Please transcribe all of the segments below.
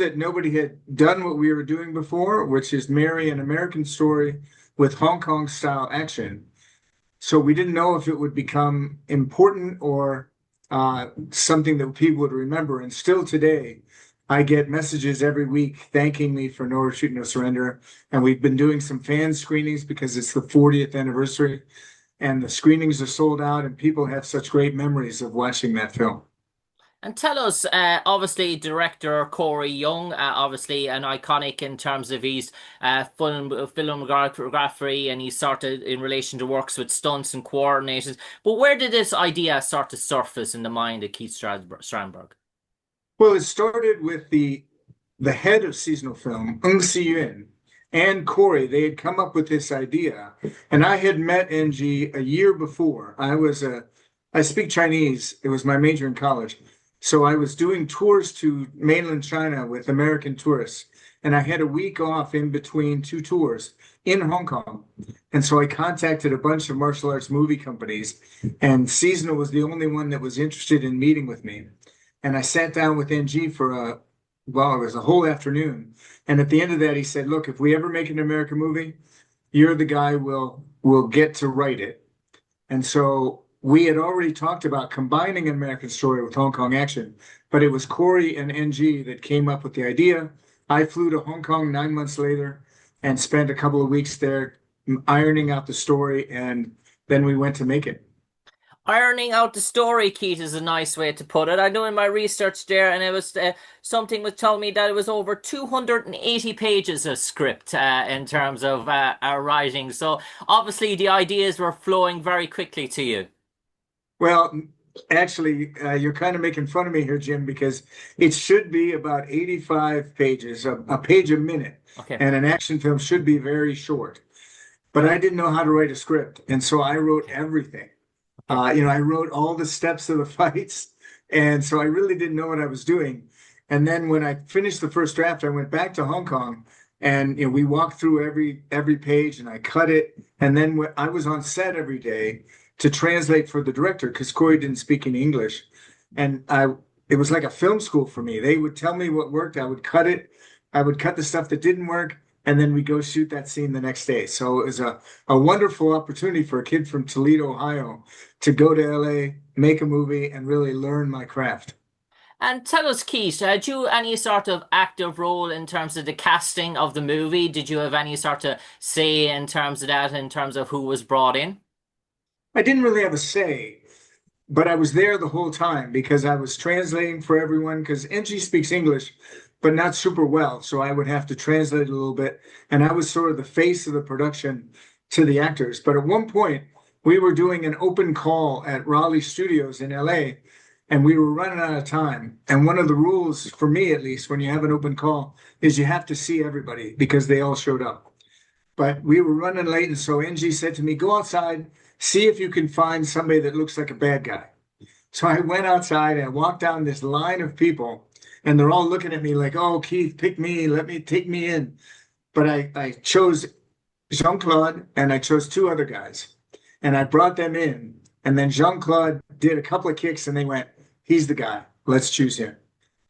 that nobody had done what we were doing before, which is marry an American story with Hong Kong style action. So we didn't know if it would become important or something that people would remember. And still today, I get messages every week thanking me for No Retreat, No Surrender. And we've been doing some fan screenings because it's the 40th anniversary, and the screenings are sold out, and people have such great memories of watching that film. And tell us, obviously, director Corey Young, obviously an iconic in terms of his filmography, and he started in relation to works with stunts and coordinators. But where did this idea start to surface in the mind of Keith Strandberg? Well, it started with the head of seasonal film, Si and Corey. They had come up with this idea, and I had met NG a year before. I speak Chinese. It was my major in college. So I was doing tours to mainland China with American tourists, and I had a week off in between two tours in Hong Kong. And so I contacted a bunch of martial arts movie companies, and Seasonal was the only one that was interested in meeting with me. And I sat down with NG for well, it was a whole afternoon. And at the end of that, he said, "Look, if we ever make an American movie, you're the guy will get to write it." And so we had already talked about combining an American story with Hong Kong action, but it was Corey and NG that came up with the idea. I flew to Hong Kong 9 months later and spent a couple of weeks there ironing out the story, and then we went to make it. Ironing out the story, Keith, is a nice way to put it. I know in my research there, and it was something was telling me that it was over 280 pages of script in terms of our writing. So obviously the ideas were flowing very quickly to you. Well, actually, you're kind of making fun of me here, Jim, because it should be about 85 pages, a page a minute, Okay. and an action film should be very short. But I didn't know how to write a script, and so I wrote everything. Okay. I wrote all the steps of the fights, and so I really didn't know what I was doing. And then when I finished the first draft, I went back to Hong Kong, and we walked through every page, and I cut it. And then I was on set every day to translate for the director because Corey didn't speak any English, and it was like a film school for me. They would tell me what worked, I would cut it, I would cut the stuff that didn't work, and then we go shoot that scene the next day. So it was a wonderful opportunity for a kid from Toledo, Ohio, to go to LA, make a movie, and really learn my craft. And tell us, Keith, had you any sort of active role in terms of the casting of the movie? Did you have any sort of say in terms of that, in terms of who was brought in? I didn't really have a say, but I was there the whole time because I was translating for everyone because NG speaks English, but not super well. So I would have to translate a little bit. And I was sort of the face of the production to the actors. But at one point, we were doing an open call at Raleigh Studios in LA, and we were running out of time. And one of the rules, for me at least, when you have an open call, is you have to see everybody because they all showed up. But we were running late, and so NG said to me, "Go outside, see if you can find somebody that looks like a bad guy." So I went outside and I walked down this line of people, and they're all looking at me like, "Oh, Keith, pick me, take me in." But I chose Jean Claude and I chose two other guys, and I brought them in. And then Jean Claude did a couple of kicks, and they went, "He's the guy. Let's choose him."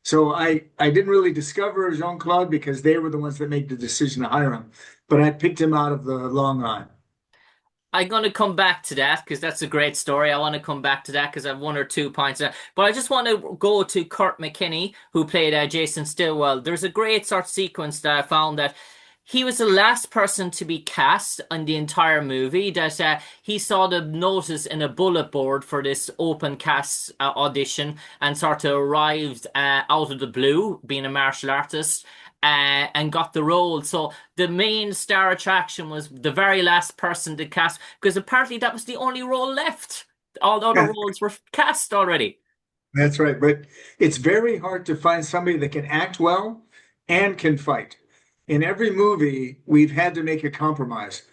So I didn't really discover Jean Claude because they were the ones that made the decision to hire him, but I picked him out of the long line. I'm going to come back to that because that's a great story. I want to come back to that because I have one or two points there. But I just want to go to Kurt McKinney, who played Jason Stillwell. There's a great sort of sequence that I found that he was the last person to be cast on the entire movie. That he saw the notice in a bullet board for this open cast audition and sort of arrived out of the blue, being a martial artist, and got the role. So the main star attraction was the very last person to cast, because apparently that was the only role left. All the other roles were cast already. That's right. But it's very hard to find somebody that can act well and can fight. In every movie, we've had to make a compromise,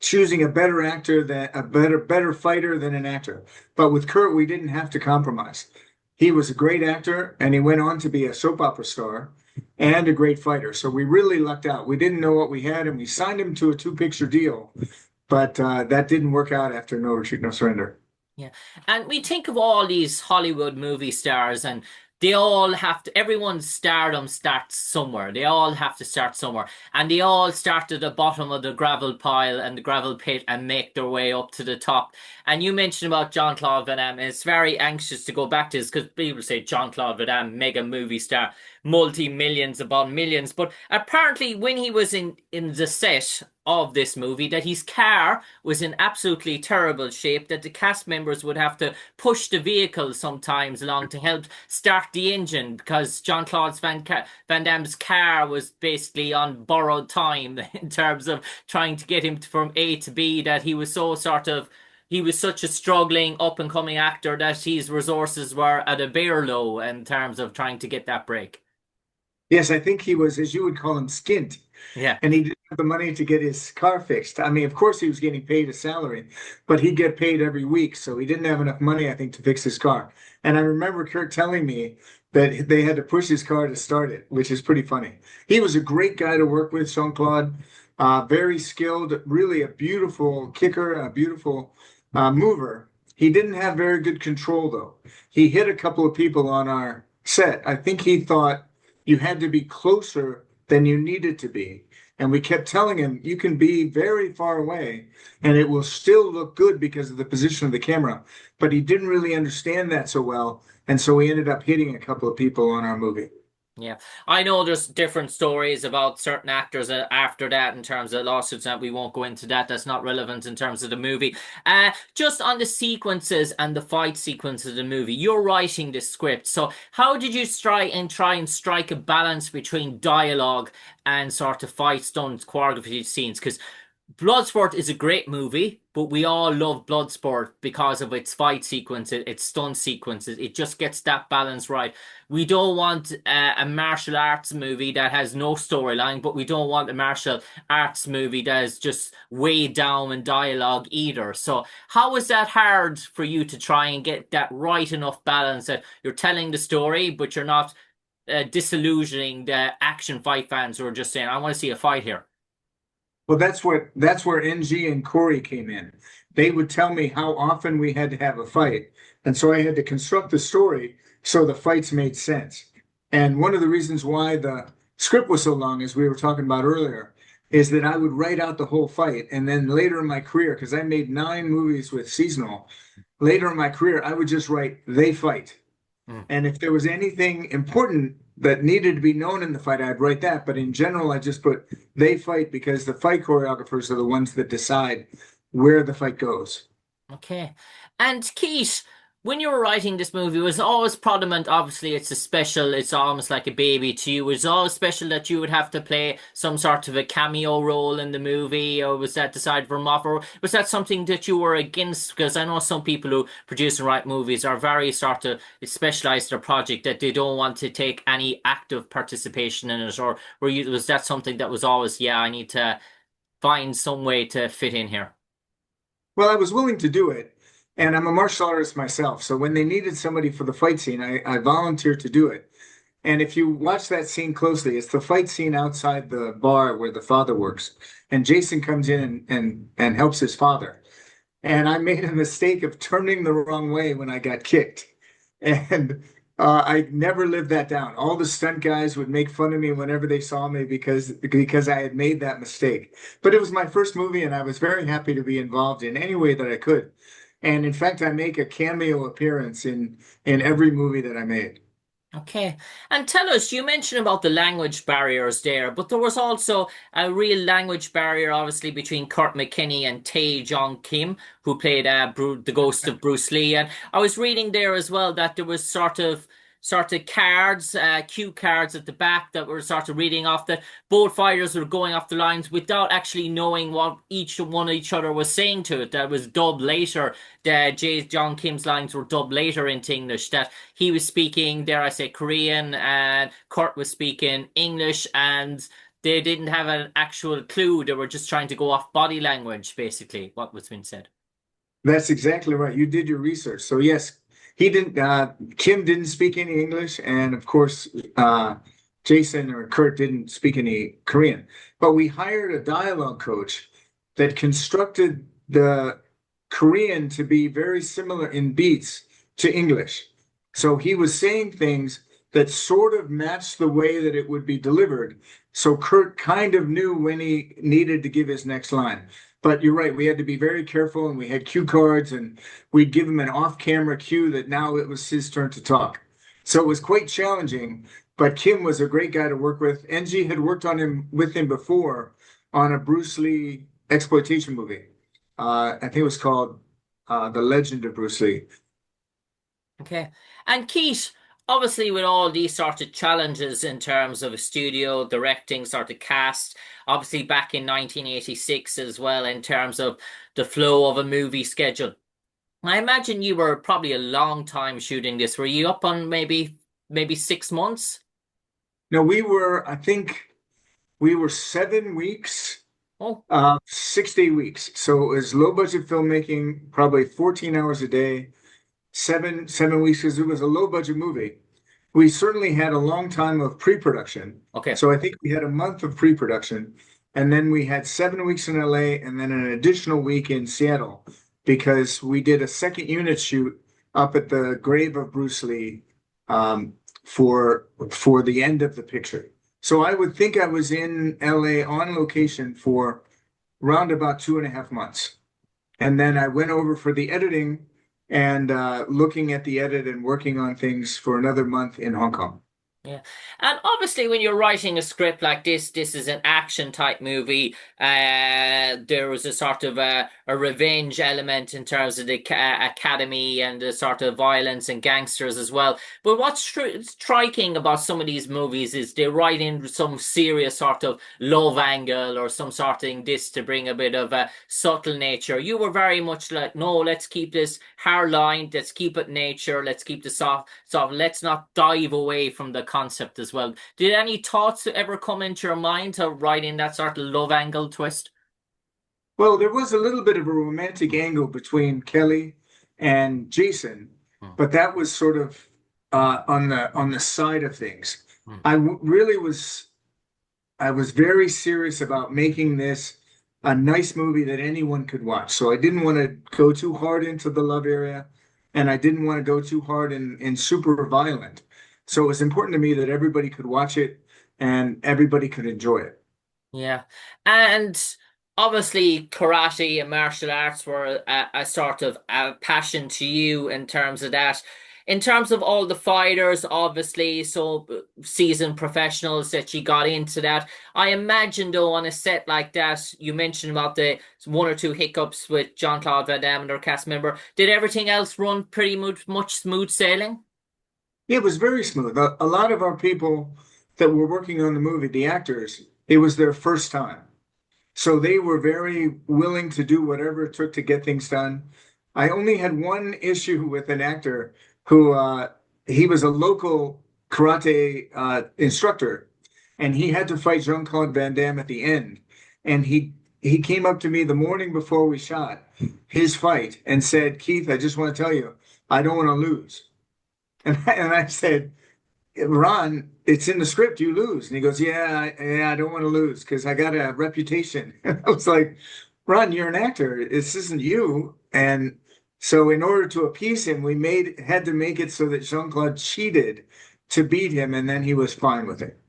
choosing a better actor than a better fighter than an actor. But with Kurt, we didn't have to compromise. He was a great actor, and he went on to be a soap opera star and a great fighter. So we really lucked out. We didn't know what we had, and we signed him to a two-picture deal, but that didn't work out after No Retreat, No Surrender. Yeah. And we think of all these Hollywood movie stars, and they all have to, everyone's stardom starts somewhere. They all have to start somewhere. And they all start at the bottom of the gravel pile and the gravel pit and make their way up to the top. And you mentioned about Jean Claude Van Damme, and it's very anxious to go back to this because people say Jean Claude Van Damme, mega movie star, multi millions upon millions. But apparently, when he was in the set of this movie, that his car was in absolutely terrible shape, that the cast members would have to push the vehicle sometimes along to help start the engine because Jean Claude Van Damme's car was basically on borrowed time in terms of trying to get him from A to B, that he was so sort of he was such a struggling up and coming actor that his resources were at a bare low in terms of trying to get that break. Yes, I think he was, as you would call him, skint. Yeah. And he didn't have the money to get his car fixed. I mean, of course, he was getting paid a salary, but he'd get paid every week. So he didn't have enough money, I think, to fix his car. And I remember Kurt telling me that they had to push his car to start it, which is pretty funny. He was a great guy to work with, Jean Claude, very skilled, really a beautiful kicker, a beautiful mover. He didn't have very good control, though. He hit a couple of people on our set. I think he thought you had to be closer than you needed to be. And we kept telling him, you can be very far away and it will still look good because of the position of the camera. But he didn't really understand that so well. And so we ended up hitting a couple of people on our movie. Yeah, I know there's different stories about certain actors after that in terms of lawsuits, and we won't go into that. That's not relevant in terms of the movie. Just on the sequences and the fight sequences of the movie, you're writing the script. So how did you try and strike a balance between dialogue and sort of fight stunts, choreography scenes? Because Bloodsport is a great movie, but we all love Bloodsport because of its fight sequences, its stunt sequences. It just gets that balance right. We don't want a martial arts movie that has no storyline, but we don't want a martial arts movie that is just weighed down in dialogue either. So how is that hard for you to try and get that right enough balance that you're telling the story, but you're not disillusioning the action fight fans who are just saying, I want to see a fight here? Well, that's where NG and Corey came in. They would tell me how often we had to have a fight. And so I had to construct the story so the fights made sense. And one of the reasons why the script was so long, as we were talking about earlier, is that I would write out the whole fight. And then later in my career, because I made 9 movies with Seasonal, later in my career, I would just write, they fight. And if there was anything important that needed to be known in the fight, I'd write that. But in general, I just put they fight because the fight choreographers are the ones that decide where the fight goes. Okay. And Keith, when you were writing this movie, was it always prominent? Obviously, it's almost like a baby to you. Was it always special that you would have to play some sort of a cameo role in the movie, or was that decided from off, or was that something that you were against? Because I know some people who produce and write movies are very sort of specialized in a project that they don't want to take any active participation in it, or was that something that was always, yeah, I need to find some way to fit in here? Well, I was willing to do it. And I'm a martial artist myself. So when they needed somebody for the fight scene, I volunteered to do it. And if you watch that scene closely, it's the fight scene outside the bar where the father works. And Jason comes in and helps his father. And I made a mistake of turning the wrong way when I got kicked. And I never lived that down. All the stunt guys would make fun of me whenever they saw me because I had made that mistake. But it was my first movie, and I was very happy to be involved in any way that I could. And in fact, I make a cameo appearance in every movie that I made. Okay. And tell us, you mentioned about the language barriers there, but there was also a real language barrier, obviously, between Kurt McKinney and Tae Jong Kim, who played the ghost of Bruce Lee. And I was reading there as well that there was sort of cards, cue cards at the back that were sort of reading off that both fighters were going off the lines without actually knowing what each other was saying to it. That was dubbed later. John Kim's lines were dubbed later into English. That he was speaking, dare I say, Korean, and Kurt was speaking English, and they didn't have an actual clue. They were just trying to go off body language, basically, what was being said. That's exactly right. You did your research. So yes, he didn't. Kim didn't speak any English, and of course, Jason or Kurt didn't speak any Korean. But we hired a dialogue coach that constructed the Korean to be very similar in beats to English. So he was saying things that sort of matched the way that it would be delivered. So Kurt kind of knew when he needed to give his next line. But you're right, we had to be very careful, and we had cue cards, and we'd give him an off-camera cue that now it was his turn to talk. So it was quite challenging, but Kim was a great guy to work with. NG had worked on him with him before on a Bruce Lee exploitation movie. I think it was called The Legend of Bruce Lee. Okay. And Keith, obviously with all these sort of challenges in terms of a studio directing sort of cast, obviously back in 1986 as well in terms of the flow of a movie schedule. I imagine you were probably a long time shooting this. Were you up on maybe 6 months? No, I think we were 7 weeks, Oh, 60 weeks. So it was low budget filmmaking, probably 14 hours a day, seven weeks, because it was a low budget movie. We certainly had a long time of pre-production. okay. So I think we had a month of pre-production, and then we had 7 weeks in LA and then an additional week in Seattle because we did a second unit shoot up at the grave of Bruce Lee for the end of the picture. So I would think I was in LA on location for round about 2.5 months. And then I went over for the editing and looking at the edit and working on things for another month in Hong Kong. Yeah. And obviously when you're writing a script like this is an action type movie. There was a sort of a revenge element in terms of the academy and the sort of violence and gangsters as well. But what's striking about some of these movies is they write in some serious sort of love angle or some sort of thing this to bring a bit of a subtle nature. You were very much like, no, let's keep this hard line, let's keep it nature, let's keep the soft, let's not dive away from the concept as well. Did any thoughts ever come into your mind to write in that sort of love angle twist? Well, there was a little bit of a romantic angle between Kelly and Jason, Hmm. but that was sort of on the side of things. Hmm. Really I was very serious about making this a nice movie that anyone could watch. So I didn't want to go too hard into the love area, and I didn't want to go too hard in super violent. So it was important to me that everybody could watch it and everybody could enjoy it. Yeah. And obviously karate and martial arts were a sort of a passion to you in terms of that. In terms of all the fighters, obviously, so seasoned professionals that you got into that. I imagine though on a set like that, you mentioned about the one or two hiccups with Jean Claude Van Damme and their cast member. Did everything else run pretty much smooth sailing? It was very smooth. A lot of our people that were working on the movie, the actors, it was their first time. So they were very willing to do whatever it took to get things done. I only had one issue with an actor who he was a local karate instructor, and he had to fight Jean Claude Van Damme at the end. And he came up to me the morning before we shot his fight and said, "Keith, I just want to tell you, I don't want to lose." And I said, "Ron, it's in the script, you lose." And he goes, "Yeah, I don't want to lose because I got a reputation." And I was like, "Ron, you're an actor. This isn't you." And so in order to appease him, had to make it so that Jean-Claude cheated to beat him, and then he was fine with it.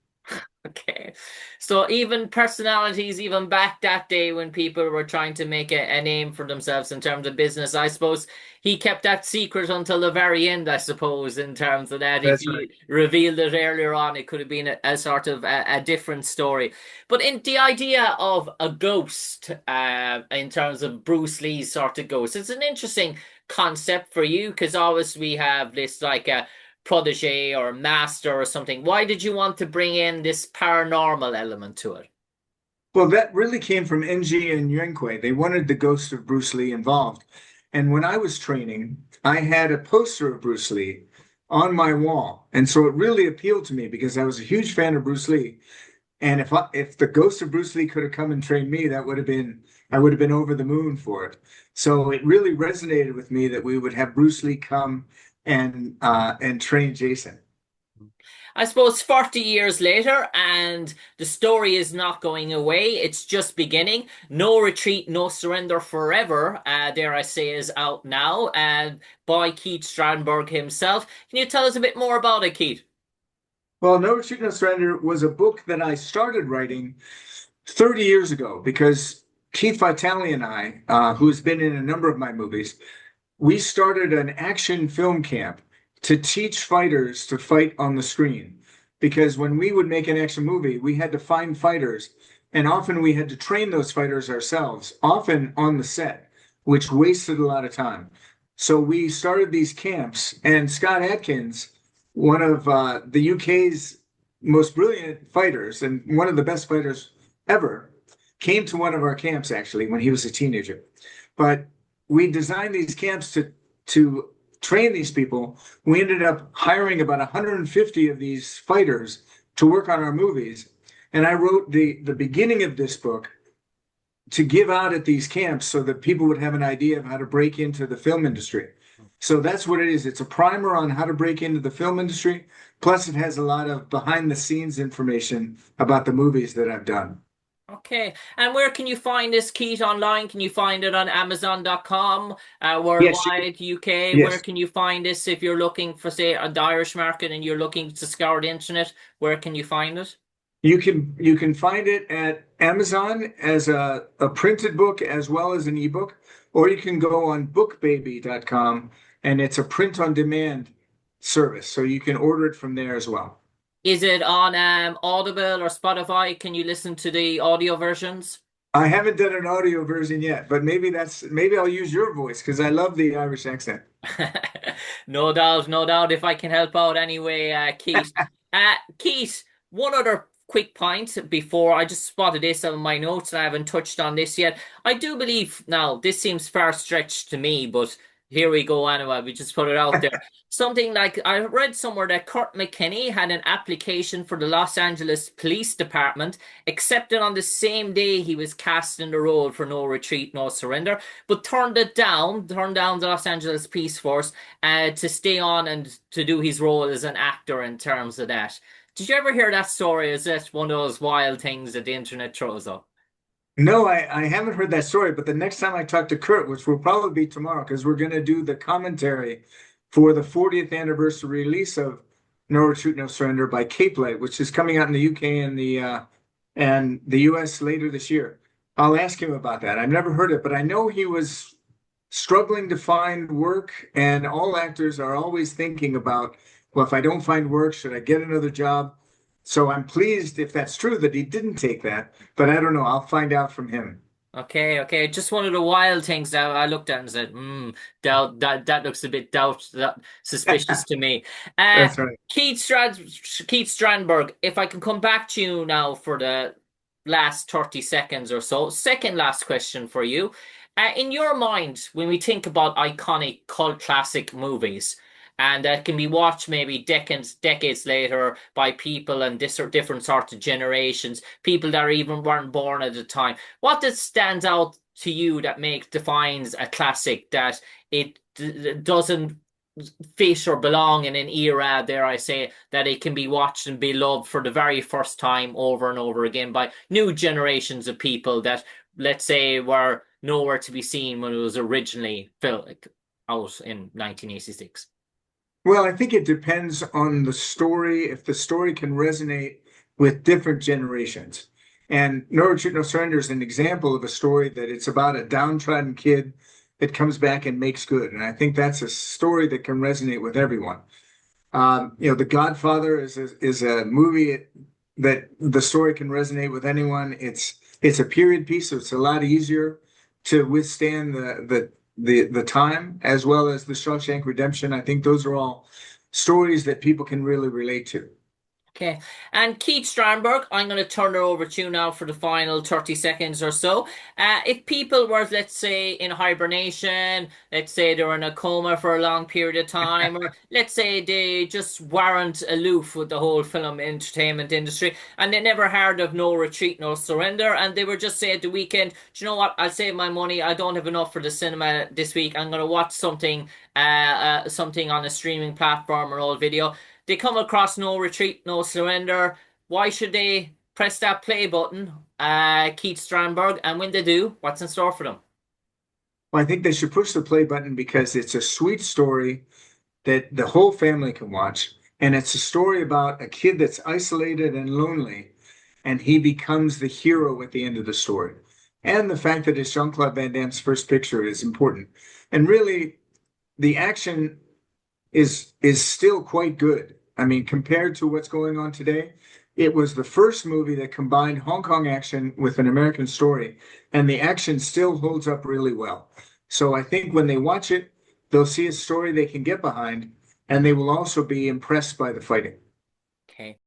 Okay. So even personalities, even back that day when people were trying to make a name for themselves in terms of business, I suppose he kept that secret until the very end, I suppose, in terms of that. If That's right. he revealed it earlier on, it could have been a sort of a different story. But in the idea of a ghost, in terms of Bruce Lee's sort of ghost, it's an interesting concept for you because always we have this like a protege or master or something. Why did you want to bring in this paranormal element to it? Well, that really came from NG and Yuen. They wanted the ghost of Bruce Lee involved. And when I was training, I had a poster of Bruce Lee on my wall. And so it really appealed to me because I was a huge fan of Bruce Lee. And if the ghost of Bruce Lee could have come and trained me, I would have been over the moon for it. So it really resonated with me that we would have Bruce Lee come and train Jason. I suppose 40 years later, and the story is not going away. It's just beginning. No Retreat, No Surrender Forever, dare I say, is out now, and by Keith Strandberg himself. Can you tell us a bit more about it, Keith? Well, No Retreat, No Surrender was a book that I started writing 30 years ago because Keith Vitale and I, who's been in a number of my movies, we started an action film camp to teach fighters to fight on the screen. Because when we would make an action movie, we had to find fighters, and often we had to train those fighters ourselves, often on the set, which wasted a lot of time. So we started these camps, and Scott Adkins, one of the UK's most brilliant fighters and one of the best fighters ever, came to one of our camps actually when he was a teenager. But we designed these camps to train these people. We ended up hiring about 150 of these fighters to work on our movies. And I wrote the beginning of this book to give out at these camps so that people would have an idea of how to break into the film industry. So that's what it is. It's a primer on how to break into the film industry. Plus, it has a lot of behind the scenes information about the movies that I've done. Okay. And where can you find this, Keith, online? Can you find it on Amazon.com, Yes, worldwide, UK? Where yes. can you find this if you're looking for, say, the Irish market and you're looking to scour the internet? Where can you find it? You can find it at Amazon as a printed book as well as an ebook, or you can go on bookbaby.com and it's a print on demand service. So you can order it from there as well. Is it on Audible or Spotify? Can you listen to the audio versions? I haven't done an audio version yet, but maybe I'll use your voice because I love the Irish accent. No doubt, no doubt. If I can help out anyway, Keith. Keith, one other quick point before I just spotted this on my notes and I haven't touched on this yet. I do believe now this seems far stretched to me, but here we go anyway. We just put it out there. Something like I read somewhere that Kurt McKinney had an application for the Los Angeles Police Department, accepted on the same day he was cast in the role for No Retreat, No Surrender, but turned down the Los Angeles Police Force to stay on and to do his role as an actor in terms of that. Did you ever hear that story? Is that one of those wild things that the internet throws up? No, I haven't heard that story, but the next time I talk to Kurt, which will probably be tomorrow, because we're going to do the commentary for the 40th anniversary release of No Retreat, No Surrender by Cape Light, which is coming out in the UK and the US later this year. I'll ask him about that. I've never heard it, but I know he was struggling to find work, and all actors are always thinking about, well, if I don't find work, should I get another job? So I'm pleased if that's true that he didn't take that, but I don't know. I'll find out from him. Okay, okay. Just one of the wild things that I looked at and said, doubt that looks a bit suspicious to me. Uh, That's right. Keith Strandberg, if I can come back to you now for the last 30 seconds or so. Second last question for you. In your mind, when we think about iconic cult classic movies, and that can be watched maybe decades later by people and different sorts of generations, people that even weren't born at the time. What that stands out to you that defines a classic that doesn't fit or belong in an era, dare I say, that it can be watched and be loved for the very first time over and over again by new generations of people that, let's say, were nowhere to be seen when it was originally out in 1986? Well, I think it depends on the story, if the story can resonate with different generations. And No Retreat, No Surrender is an example of a story that it's about a downtrodden kid that comes back and makes good. And I think that's a story that can resonate with everyone. The Godfather is a movie that the story can resonate with anyone. It's a period piece, so it's a lot easier to withstand the time, as well as the Shawshank Redemption. I think those are all stories that people can really relate to. Okay. And Keith Strandberg, I'm going to turn it over to you now for the final 30 seconds or so. If people were, let's say, in hibernation, let's say they were in a coma for a long period of time, or let's say they just weren't aloof with the whole film entertainment industry, and they never heard of No Retreat, No Surrender, and they were just say at the weekend, do you know what, I'll save my money, I don't have enough for the cinema this week, I'm going to watch something on a streaming platform or old video. They come across No Retreat, No Surrender. Why should they press that play button, Keith Strandberg? And when they do, what's in store for them? Well, I think they should push the play button because it's a sweet story that the whole family can watch. And it's a story about a kid that's isolated and lonely, and he becomes the hero at the end of the story. And the fact that it's Jean Claude Van Damme's first picture is important. And really, the action is still quite good. I mean, compared to what's going on today, it was the first movie that combined Hong Kong action with an American story, and the action still holds up really well. So I think when they watch it, they'll see a story they can get behind, and they will also be impressed by the fighting. Okay.